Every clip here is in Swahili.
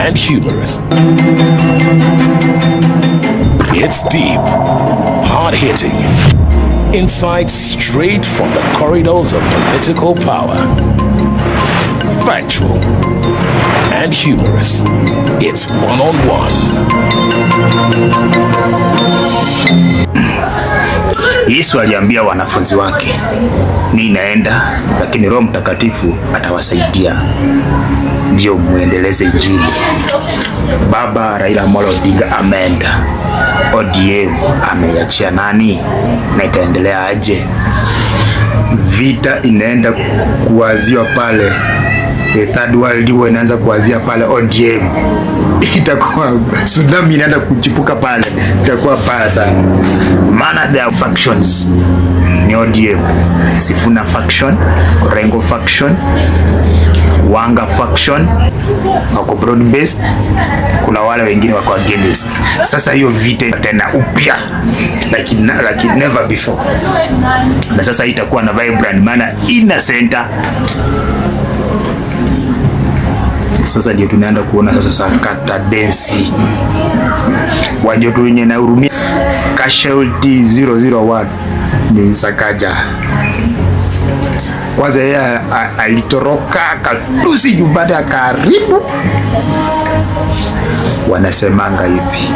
and humorous. It's deep, hard-hitting, insights straight from the corridors of political power. Factual and humorous. It's one-on-one. Yesu aliambia wanafunzi wake, mimi naenda, lakini Roho Mtakatifu atawasaidia ndio muendeleze Injili. Baba Raila Amolo Odinga ameenda, ODM ameiachia nani na itaendelea aje? Vita inaenda kuanzia pale, the third world war inaanza kuanzia pale ODM. Itakuwa tsunami inaenda kuchipuka pale, itakuwa paya sana. Maana there are factions ni ODM, Sifuna faction, Orengo faction, Wanga faction, wako broad based, kuna wale wengine wako against. Sasa hiyo vita tena upya like never before. Na sasa itakuwa na vibrant maana ina center. Sasa ndio tunaenda kuona sasa sakata densi. Wanjoto wenye na hurumia casualty 001 ni Sakaja. Kwanza yeye alitoroka katusi nyumbani karibu. Wanasemanga hivi,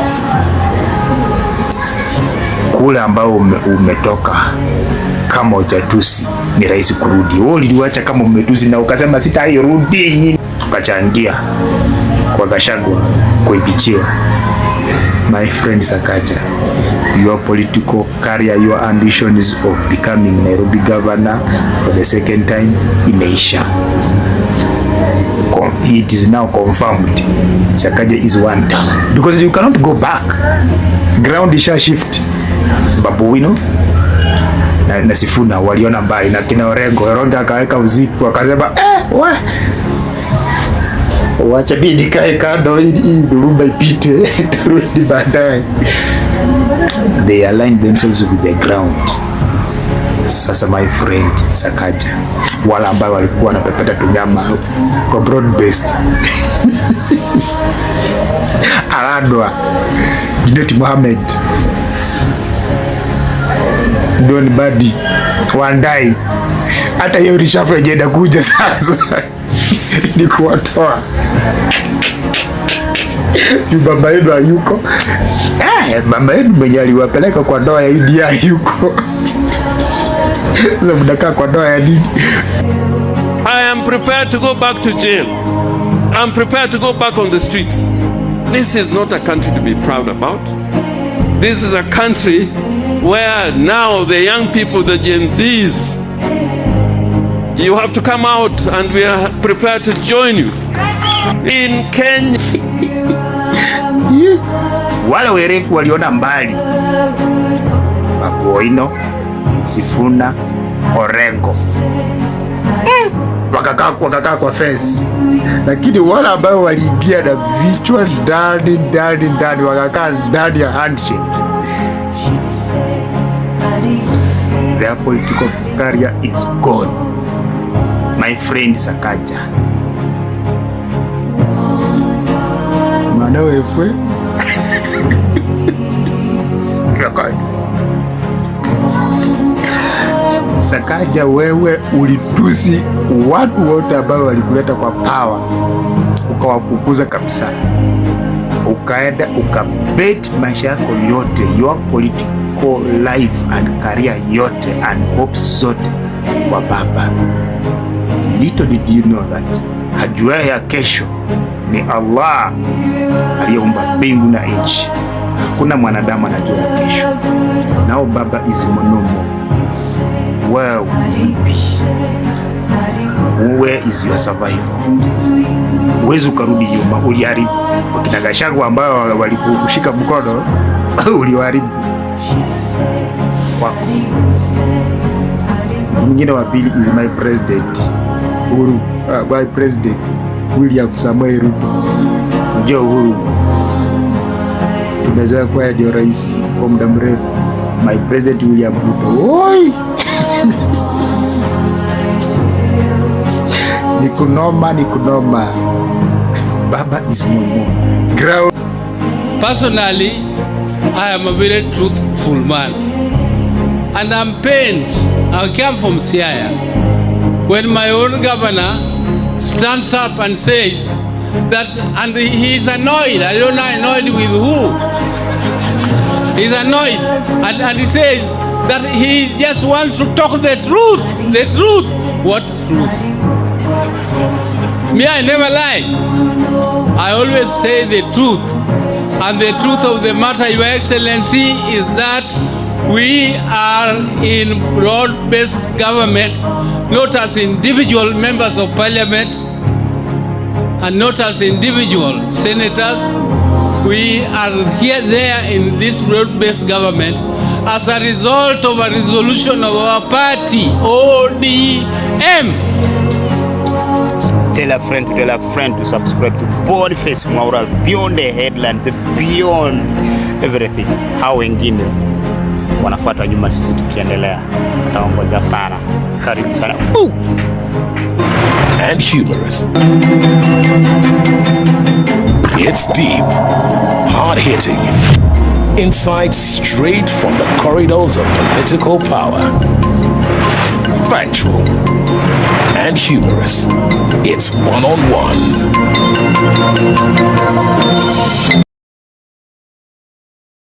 kule ambao umetoka kama hujatusi ni rahisi kurudi. Wewe uliwacha kama umetusi na ukasema sitairudi, ukachangia kwa Gachagua kuipichiwa. My friend Sakaja, your political career, your ambitions of becoming Nairobi governor for the second time imeisha. It is now confirmed. Sakaja is one term because you cannot go back. Ground isha shift. Babu Wino na Sifuna waliona mbali na kina Orengo akaweka uzipu akasema wacha bidi kae kando hii dhuluma ipite turudi baadaye. They aligned themselves with the ground. Sasa my friend Sakaja, wala ambao walikuwa wanapepeta tunyama kwa broad based Aladwa, Junet Mohamed, Don Badi, Wandai, hata hiyo rishafu ajenda kuja sasa ni kuwatoa. Baba yenu hayuko. Mama yenu mwenye aliwapeleka kwa ndoa ya India hayuko. Sasa mnakaa kwa ndoa ya nini? I am prepared to go back to jail. I'm prepared to go back on the streets. This is not a country to be proud about. This is a country where now the young people, the Gen Zs, you have to come out and we are prepared to join you. In Kenya. Wale werefu waliona mbali. Babu Wino, Sifuna, Orengo. Wakakaa kwa fence. Lakini wale ambao waliingia na vichwa ndani wakakaa ndani ya handshake. Their political career is gone. My friend Sakaja. Manawe fwe. Sakaja, wewe ulitusi watu wote ambao walikuleta kwa power, ukawafukuza kabisa, ukaenda ukabet maisha yako yote, your political life and career yote and hopes zote kwa baba. Little did you know that hajua ya kesho ni Allah aliyeumba mbingu na nchi. Hakuna mwanadamu anajua kesho. Now baba is monomo. Where will you be? Where is your survival? Uwezi ukarudi nyuma, uliharibu. Wakina Gachagua ambao walikushika mkono uliharibu wako. Mwingine wa pili is my president Uhuru, my president William Samoei Ruto. Unajua Uhuru tumezoea kwa ndio rais kwa muda mrefu. My president William Ruto. Oi! Nikunoma. Baba is no more. Ground. Personally, I am a very truthful man, and I'm pained. I come from Siaya. When my own governor stands up and says that, and he's annoyed. I don't know annoyed with who. He's annoyed, and he says that he just wants to talk the truth. The truth. What truth? Me, I never lie. I always say the truth. And the truth of the matter, Your Excellency, is that we are in broad-based government, not as individual members of parliament and not as individual senators. We are here there in this broad-based government as a result of a resolution of our party, ODM. Tell a friend to subscribe to Boniface Mwaura, beyond the headlines, beyond everything. Hao wengine wanafuata nyuma, sisi tukiendelea. Naongoja sana. Karibu sana. And humorous. It's deep, hard-hitting, insights straight from the corridors of political power. Factual and humorous. It's one-on-one.